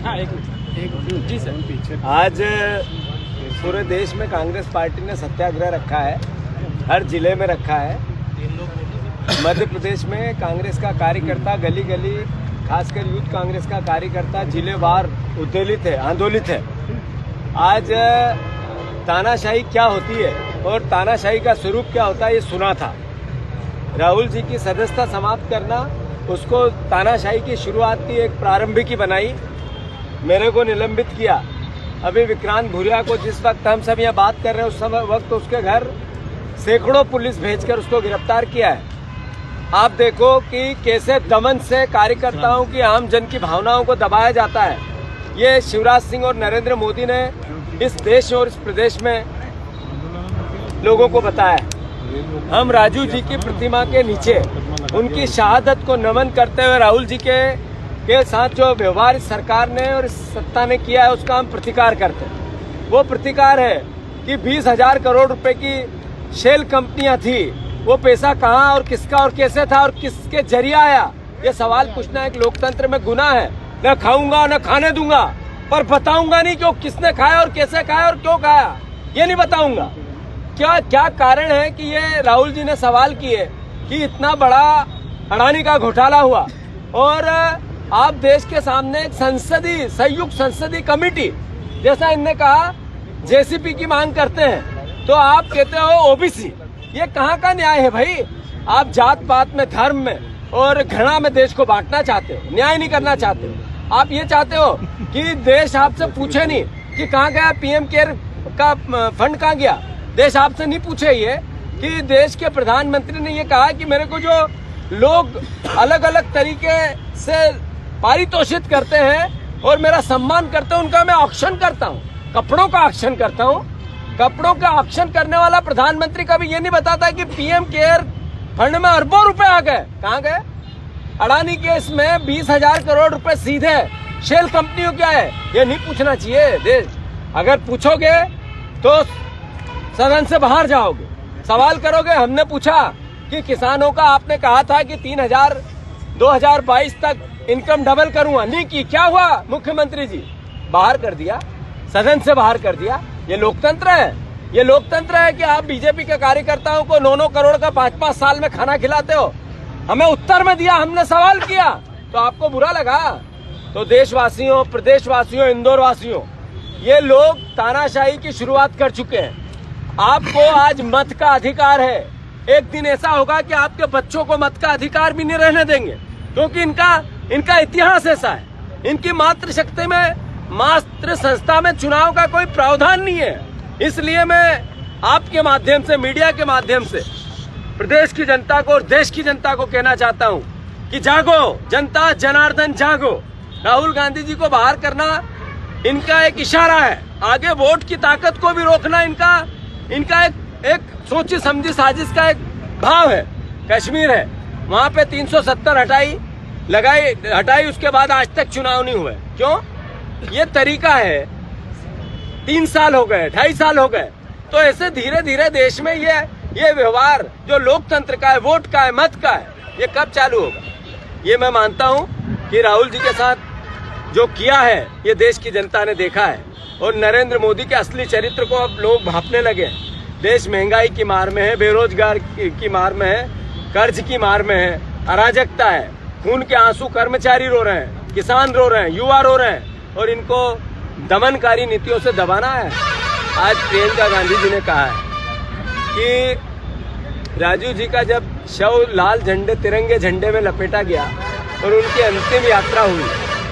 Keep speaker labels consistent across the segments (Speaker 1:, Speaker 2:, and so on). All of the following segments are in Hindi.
Speaker 1: जी सर।
Speaker 2: आज पूरे देश में कांग्रेस पार्टी ने सत्याग्रह रखा है, हर जिले में रखा है। मध्य प्रदेश में कांग्रेस का कार्यकर्ता गली गली, खासकर यूथ कांग्रेस का कार्यकर्ता जिलेवार उद्वेलित है, आंदोलित है। आज तानाशाही क्या होती है और तानाशाही का स्वरूप क्या होता है ये सुना था। राहुल जी की सदस्यता समाप्त करना, उसको तानाशाही की शुरुआत की एक प्रारंभिकी बनाई, मेरे को निलंबित किया। अभी विक्रांत भूरिया को जिस वक्त हम सब यहाँ बात कर रहे हैं उस समय वक्त उसके घर सैकड़ों पुलिस भेजकर उसको गिरफ्तार किया है। आप देखो कि कैसे दमन से कार्यकर्ताओं की, आम जन की भावनाओं को दबाया जाता है। ये शिवराज सिंह और नरेंद्र मोदी ने इस देश और इस प्रदेश में लोगों को बताया। हम राजू जी की प्रतिमा के नीचे उनकी शहादत को नमन करते हुए राहुल जी के साथ जो व्यवहार इस सरकार ने और इस सत्ता ने किया है उसका हम प्रतिकार करते हैं। वो प्रतिकार है कि 20,000 करोड़ रुपए की शेल कंपनियां थी, वो पैसा कहाँ और किसका और कैसे था और किसके जरिए आया, ये सवाल पूछना एक लोकतंत्र में गुनाह है। न खाऊंगा न खाने दूंगा, पर बताऊंगा नहीं कि वो किसने खाया और कैसे खाया और क्यों खाया, ये नहीं बताऊंगा। क्या कारण है कि ये राहुल जी ने सवाल किए कि इतना बड़ा अडानी का घोटाला हुआ और आप देश के सामने एक संयुक्त संसदीय कमेटी, जैसा इनने कहा जेसीपी की मांग करते हैं, तो आप कहते हो ओबीसी। ये कहाँ का न्याय है भाई? आप जात पात में, धर्म में और घृणा में देश को बांटना चाहते हो, न्याय नहीं करना चाहते हो। आप ये चाहते हो कि देश आपसे पूछे नहीं कि कहाँ गया पीएम केयर का फंड, कहाँ गया। देश आपसे नहीं पूछे ये कि देश के प्रधानमंत्री ने ये कहा कि मेरे को जो लोग अलग अलग तरीके से पारितोषित करते हैं और मेरा सम्मान करते हैं उनका मैं ऑक्शन करता हूँ, कपड़ों का ऑक्शन करता हूँ। कपड़ों का ऑक्शन करने वाला प्रधानमंत्री कभी ये नहीं बताता कि पीएम केयर फंड में अरबों रुपए आ गए, कहाँ गए। अडानी केस में 20,000 करोड़ रुपए सीधे शेल कंपनियों क्या है, ये नहीं पूछना चाहिए देश। अगर पूछोगे तो सदन से बाहर जाओगे, सवाल करोगे। हमने पूछा कि किसानों का आपने कहा था कि 2022 तक इनकम डबल करूंगा, नहीं की, क्या हुआ? मुख्यमंत्री जी बाहर कर दिया, सदन से बाहर कर दिया। ये लोकतंत्र है? ये लोकतंत्र है कि आप बीजेपी के कार्यकर्ताओं को 9-9 करोड़ का 5-5 साल में खाना खिलाते हो? हमें उत्तर में दिया, हमने सवाल किया तो आपको बुरा लगा। तो देशवासियों, प्रदेशवासियों, इंदौर वासियों, ये लोग तानाशाही की शुरुआत कर चुके हैं। आपको आज मत का अधिकार है। एक दिन ऐसा होगा कि आपके बच्चों को मत का अधिकार भी नहीं रहने देंगे, क्योंकि इनका इतिहास ऐसा है। इनकी मातृशक्ति में, मातृ संस्था में चुनाव का कोई प्रावधान नहीं है। इसलिए मैं आपके माध्यम से, मीडिया के माध्यम से प्रदेश की जनता को और देश की जनता को कहना चाहता हूं कि जागो जनता, जनार्दन जागो। राहुल गांधी जी को बाहर करना इनका एक इशारा है, आगे वोट की ताकत को भी रोकना इनका एक सोची समझी साजिश का एक भाव है। कश्मीर है, वहां पे 370 हटाई, उसके बाद आज तक चुनाव नहीं हुए। क्यों? ये तरीका है। 3 साल हो गए, 2.5 साल हो गए, तो ऐसे धीरे धीरे देश में ये व्यवहार जो लोकतंत्र का है, वोट का है, मत का है, ये कब चालू होगा? ये मैं मानता हूं कि राहुल जी के साथ जो किया है ये देश की जनता ने देखा है और नरेंद्र मोदी के असली चरित्र को अब लोग भांपने लगे। देश महंगाई की मार में है, बेरोजगार की मार में है, कर्ज की मार में है, अराजकता है, खून के आंसू कर्मचारी रो रहे हैं, किसान रो रहे हैं, युवा रो रहे हैं और इनको दमनकारी नीतियों से दबाना है। आज प्रियंका गांधी जी ने कहा है कि राजू जी का जब शव लाल झंडे, तिरंगे झंडे में लपेटा गया और उनकी अंतिम यात्रा हुई,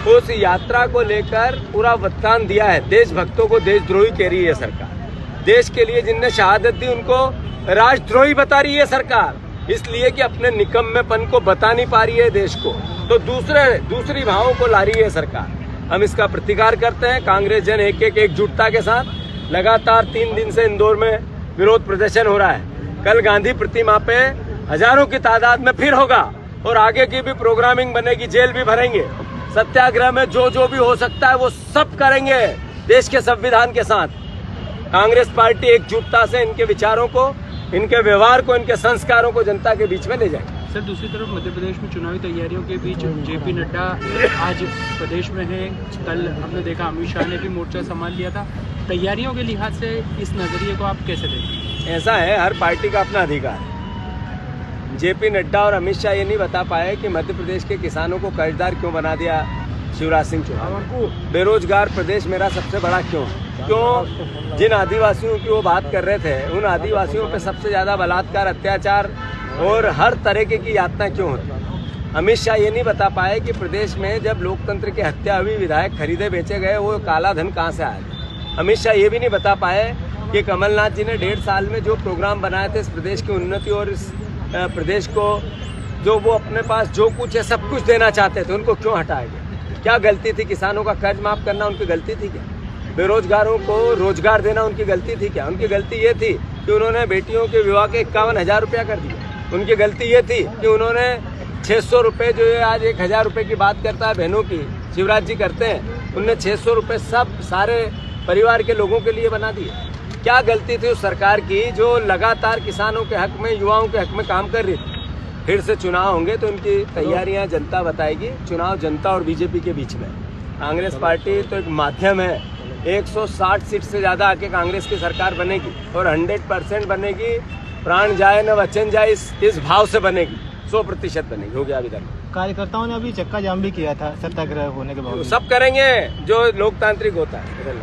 Speaker 2: उस यात्रा को लेकर पूरा वृत्तांत दिया है। देशभक्तों को देशद्रोही कह रही है सरकार, देश के लिए जिनने शहादत दी उनको राष्ट्रद्रोही बता रही है सरकार, इसलिए कि अपने निकम्मेपन को बता नहीं पा रही है देश को, तो दूसरी भावों को ला रही है सरकार। हम इसका प्रतिकार करते हैं। कांग्रेस जन एकजुटता के साथ लगातार 3 दिन से इंदौर में विरोध प्रदर्शन हो रहा है। कल गांधी प्रतिमा पे हजारों की तादाद में फिर होगा और आगे की भी प्रोग्रामिंग बनेगी, जेल भी भरेंगे। सत्याग्रह में जो भी हो सकता है वो सब करेंगे देश के संविधान के साथ। कांग्रेस पार्टी एकजुटता से इनके विचारों को, इनके व्यवहार को, इनके संस्कारों को जनता के बीच में ले जाएगी।
Speaker 1: सर दूसरी तरफ मध्य प्रदेश में चुनावी तैयारियों के बीच जेपी नड्डा आज प्रदेश में है। कल हमने देखा अमित शाह ने भी मोर्चा संभाल लिया था। तैयारियों के लिहाज से इस नज़रिए को आप कैसे देखते हैं?
Speaker 2: ऐसा है, हर पार्टी का अपना अधिकार है। जेपी नड्डा और अमित शाह ये नहीं बता पाए कि मध्य प्रदेश के किसानों को कर्जदार क्यों बना दिया शिवराज सिंह चौहान। बेरोजगार प्रदेश मेरा सबसे बड़ा क्यों जिन आदिवासियों की वो बात कर रहे थे, उन आदिवासियों पे सबसे ज्यादा बलात्कार, अत्याचार और हर तरीके की यातना क्यों होती। अमित शाह ये नहीं बता पाए कि प्रदेश में जब लोकतंत्र की हत्या हुई, विधायक खरीदे बेचे गए, वो काला धन कहाँ से आया। अमित शाह ये भी नहीं बता पाए कि कमलनाथ जी ने 1.5 साल में जो प्रोग्राम बनाए थे इस प्रदेश की उन्नति और इस प्रदेश को जो वो अपने पास जो कुछ है सब कुछ देना चाहते थे, उनको क्यों हटाया गया। क्या गलती थी? किसानों का कर्ज माफ करना उनकी गलती थी क्या? बेरोजगारों को रोजगार देना उनकी गलती थी क्या? उनकी गलती ये थी कि उन्होंने बेटियों के विवाह के 51,000 रुपया कर दिया। उनकी गलती ये थी कि उन्होंने 600 रुपये, जो है आज 1,000 रुपये की बात करता है बहनों की, शिवराज जी करते हैं, उनने 600 रुपये सब सारे परिवार के लोगों के लिए बना दिए। क्या गलती थी उस सरकार की जो लगातार किसानों के हक में, युवाओं के हक में काम कर रही थी। फिर से चुनाव होंगे तो इनकी तैयारियां जनता बताएगी। चुनाव जनता और बीजेपी के बीच में। कांग्रेस पार्टी तो एक माध्यम है। 160 सीट से ज़्यादा आके कांग्रेस की सरकार बनेगी और 100% बनेगी। प्राण जाए न वचन जाए इस भाव से बनेगी। 100% बनेगी। हो गया अभी तक।
Speaker 3: कार्यकर्ताओं ने अभी चक्का जाम भी किया था सत्याग्रह होने के बाद।
Speaker 2: सब करेंगे जो लोकतांत्रिक होता है।